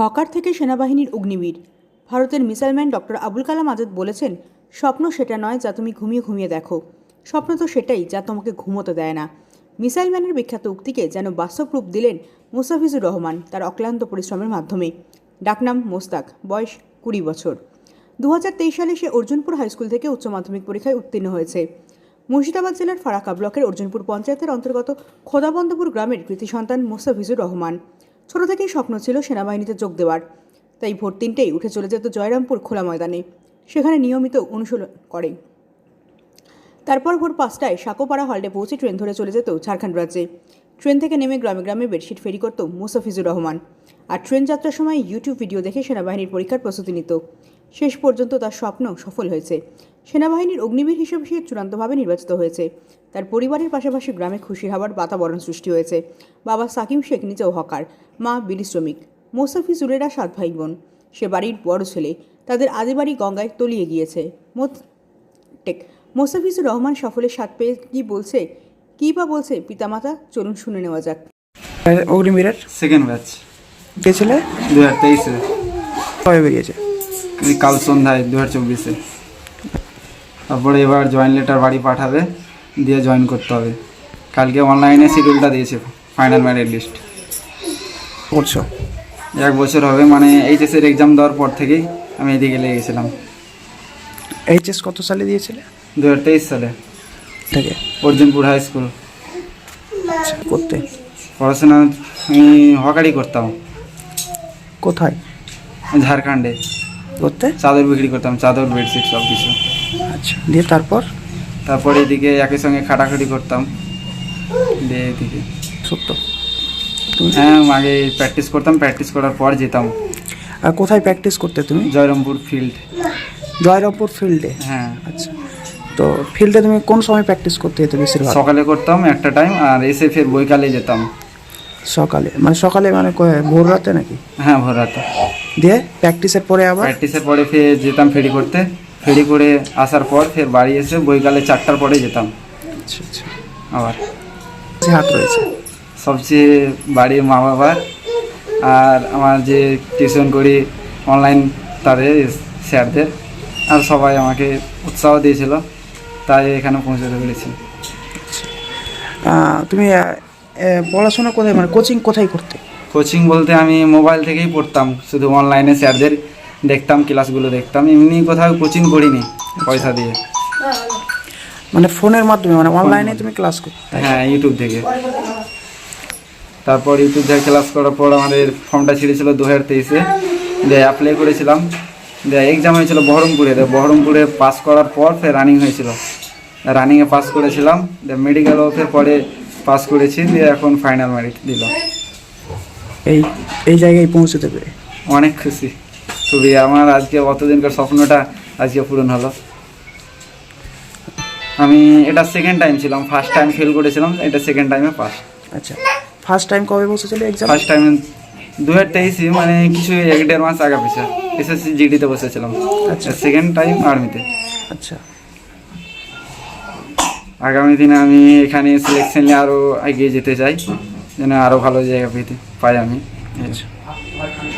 Hawker থেকে সেনাবাহিনীর অগ্নিবীর ভারতের মিসাইলম্যান ডক্টর আবুল কালাম আজাদ বলেছেন, স্বপ্ন সেটা নয় যা তুমি ঘুমিয়ে ঘুমিয়ে দেখো, স্বপ্ন তো সেটাই যা তোমাকে ঘুমোতে দেয় না। মিসাইলম্যানের বিখ্যাত উক্তিকে যেন বাস্তব রূপ দিলেন মোস্তাফিজুর রহমান তার অক্লান্ত পরিশ্রমের মাধ্যমে। ডাকনাম মোস্তাক, বয়স 20 বছর। 2023 সালে সে অর্জুনপুর হাইস্কুল থেকে উচ্চ মাধ্যমিক পরীক্ষায় উত্তীর্ণ হয়েছে। মুর্শিদাবাদ জেলার ফারাক্কা ব্লকের অর্জুনপুর পঞ্চায়েতের অন্তর্গত খোদাবন্দপুর গ্রামের কৃতি সন্তান মোস্তাফিজুর রহমান। ছোট থেকেই স্বপ্ন ছিল সেনাবাহিনীতে যোগ দেওয়ার, তাই ভোর 3টেই উঠে চলে যেত জয়রামপুর খোলা ময়দানে। সেখানে নিয়মিত অনুশীলন করে। তারপর ভোর 5টায় সাকোপাড়া হল্টে পৌঁছে ট্রেন ধরে চলে যেত ঝাড়খণ্ড রাজ্যে। ট্রেন থেকে নেমে গ্রামে গ্রামে বেডশিট ফেরি করত মোস্তাফিজুর রহমান, আর ট্রেন যাত্রার সময় ইউটিউব ভিডিও দেখে সেনাবাহিনীর পরীক্ষার প্রস্তুতি নিত। শেষ পর্যন্ত তার স্বপ্ন সফল হয়েছে। সেনাবাহিনীর অগ্নিবীর হিসেবে সে চূড়ান্তভাবে নির্বাচিত হয়েছে। তার পরিবারের পাশাপাশি গ্রামে খুশি হওয়ার বাতাবরণ সৃষ্টি হয়েছে। বাবা সাকিম শেখ নিজেও হকার, মা বিড়ি শ্রমিক। মোস্তাফিজুরেরা 7 ভাই বোন। সে বাড়ির বড় ছেলে। তাদের আদি বাড়ি গঙ্গায় তলিয়ে গিয়েছে। মোস্তাফিজুর রহমান সফলের স্বাদ পেয়ে কী বা বলছে পিতামাতা, চলুন শুনে নেওয়া যাক। অগ্নিবীরের সেকেন্ড ব্যাচ গেছিলে 2023-এ, কবে বেরিয়েছে? কাল সন্ধ্যায় 2024-এ। তারপরে এবার জয়েন লেটার বাড়ি পাঠাবে, দিয়ে জয়েন করতে হবে। কালকে অনলাইনে শিডিউলটা দিয়েছে, ফাইনাল মেরিট লিস্ট। করছো 1 বছর হবে, মানে এইচএসের এক্সাম দেওয়ার পর থেকেই আমি এদিকে লেগে গেছিলাম। এইচএস কত সালে দিয়েছিলে? 2023 সালে থেকে অর্জুনপুর হাই স্কুল। করতে পড়াশোনা আমি হকারি করতাম, কোথায়? ঝাড়খণ্ডে। করতে চাদর বিক্রি করতাম, চাদর, বেডশিট সব কিছু। আচ্ছা, দিয়ে তারপরে এদিকে একই সঙ্গে খাটাখাটি করতাম, দিয়ে এদিকে সত্য। হ্যাঁ, আগে প্র্যাকটিস করতাম, প্র্যাকটিস করার পর যেতাম আর কোথায় প্র্যাকটিস করতে তুমি? জয়রামপুর ফিল্ড। জয়রামপুর ফিল্ডে? হ্যাঁ। আচ্ছা, তো ফিল্ডে তুমি কোন সময় প্র্যাকটিস করতে যেতে বেশিরভাগ? সকালে করতাম একটা টাইম, আর এসে ফের বৈকালে যেতাম। সকালে মানে ভোর রাতে নাকি? হ্যাঁ, ভোর রাতে। দিয়ে প্র্যাকটিসের পরে প্র্যাকটিসের পরে ফের যেতাম ফেরি করতে, ফেরি করে আসার পর ফের বাড়ি এসে বৈকালে 4টার পরে যেতাম। আচ্ছা আচ্ছা। আবার হাত রয়েছে সবচেয়ে বাড়ির মা বাবার, আর আমার যে টিউশন করি অনলাইন তাদের স্যারদের, আর সবাই আমাকে উৎসাহ দিয়েছিল, তাই এখানে পৌঁছাতে পেরেছি। তুমি পড়াশোনা কোথায়, মানে কোচিং কোথায় করতে? কোচিং বলতে আমি মোবাইল থেকেই পড়তাম, শুধু অনলাইনে স্যারদের দেখতাম, ক্লাসগুলো দেখতাম, এমনি কোথাও কোচিং করিনি পয়সা দিয়ে। মানে ফোনের মাধ্যমে, মানে অনলাইনে তুমি ক্লাস করতে? হ্যাঁ, ইউটিউব থেকে। তারপর ইউটিউব থেকে ক্লাস করার পর আমাদের ফর্মটা ছেড়েছিল 2023-এ, দিয়ে অ্যাপ্লাই করেছিলাম, দিয়ে এক্সাম হয়েছিল বহরমপুরে। বহরমপুরে পাস করার পর ফের রানিং হয়েছিল, রানিংয়ে পাস করেছিলাম, দিয়ে মেডিকেলও ফের পরে পাস করেছি, দিয়ে এখন ফাইনাল মেরিট দিল। এই জায়গায় পৌঁছতে পেরে অনেক খুশি, খুবই। আমার আজকে অতদিনকার স্বপ্নটা আজকে পূরণ হলো। আমি এটা সেকেন্ড টাইম ছিলাম, ফার্স্ট টাইম ফেল করেছিলাম, এটা সেকেন্ড টাইমে পাস। আচ্ছা, ফার্স্ট টাইম কবে বসেছিল এক্সাম? ফার্স্ট টাইম 2023, মানে কিছু 1-1.5 মাস আগে পিছা এসএসসি জিডিতে বসেছিলাম। আচ্ছা, সেকেন্ড টাইম আর্মিতে। আচ্ছা, আগামী দিনে আমি এখানে সিলেকশন নিয়ে আরও এগিয়ে যেতে চাই, যেন আরও ভালো জায়গা পাই আমি। আচ্ছা,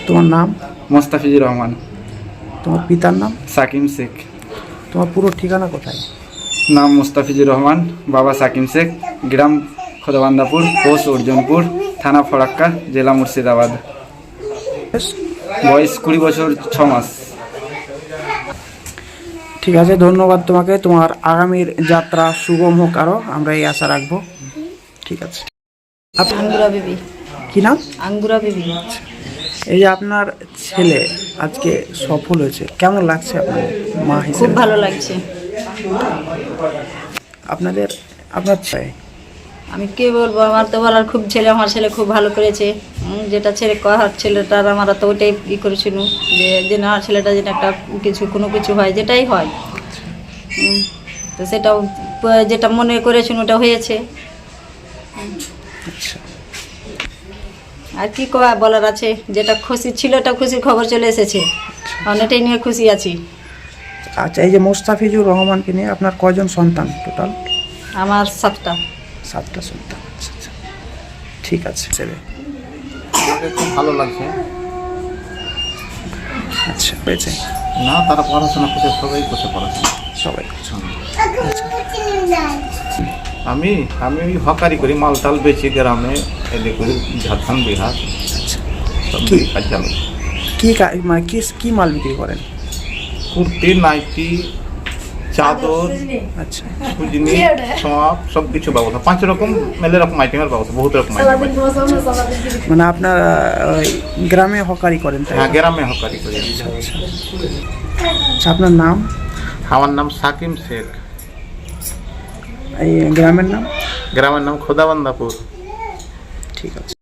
তোমার নাম? মোস্তাফিজুর রহমান। তোমার পিতার নাম? সাকিম শেখ। তোমার পুরো ঠিকানা কোথায়? নাম মোস্তাফিজুর রহমান, বাবা সাকিম শেখ, গ্রাম খোদাবন্দপুর, পোস্ট অর্জুনপুর, থানা ফরাক্কা, জেলা মুর্শিদাবাদ। বয়স 20 বছর 6 মাস। ঠিক আছে, ধন্যবাদ তোমাকে। তোমার আগামীর যাত্রা সুগম হোক, আরও আমরা এই আশা রাখবো। ঠিক আছে। আঙ্গুরা বিবি। কি নাম? আঙ্গুরা বিবি। এই যে আপনার ছেলে আজকে সফল হয়েছে, কেমন লাগছে আপনার মা খুব হিসেবে? ভালো লাগছে। আপনার ছেলে, আমি কি বলবো, আমার তো বলার খুব ছেলে, আমার ছেলে খুব ভালো করেছে। যেটা ছেলে কহার ছেলেটার আমরা তো ওইটাই করেছিল, যে না ছেলেটা যেন একটা কোনো কিছু হয়, যেটাই হয়, তো সেটাও যেটা মনে করেছিল ওটা হয়েছে। আচ্ছা, আর কি বলার আছে, যেটা খুশি ছিল ওটা খুশির খবর চলে এসেছে, অনেকটাই নিয়ে খুশি আছি। আচ্ছা, এই যে মোস্তাফিজুর রহমানকে নিয়ে আপনার কয়জন সন্তান টোটাল? আমার 7টা সন্তান। আচ্ছা, ঠিক আছে। আমাকে খুব ভালো লাগছে, আচ্ছা হয়েছে না, তারা পড়াশোনা করছে, সবাই করছে পড়াশোনা। সবাই আমি আমি ওই হকারি করি, মালটাল বেচি গ্রামে, এদিকে করি ঝাড়খণ্ড বিহার আচ্ছা সব কি? কাজ চালু। মানে কি মাল বিক্রি করেন? কুর্তি, নাইটি, চাদর, আচ্ছা খুজনি, সব কিছু ব্যবস্থা, 5 রকম মেলে রকম আইটেমের ব্যবস্থা, বহুত রকম আইটেম। মানে আপনার ওই গ্রামে হকারি করেন তাই? হ্যাঁ, গ্রামে হকারি করি। আচ্ছা আপনার নাম? আমার নাম সাকিম শেখ, এই গ্রামের নাম? গ্রামের নাম খোদাবান্দাপুর। ঠিক আছে।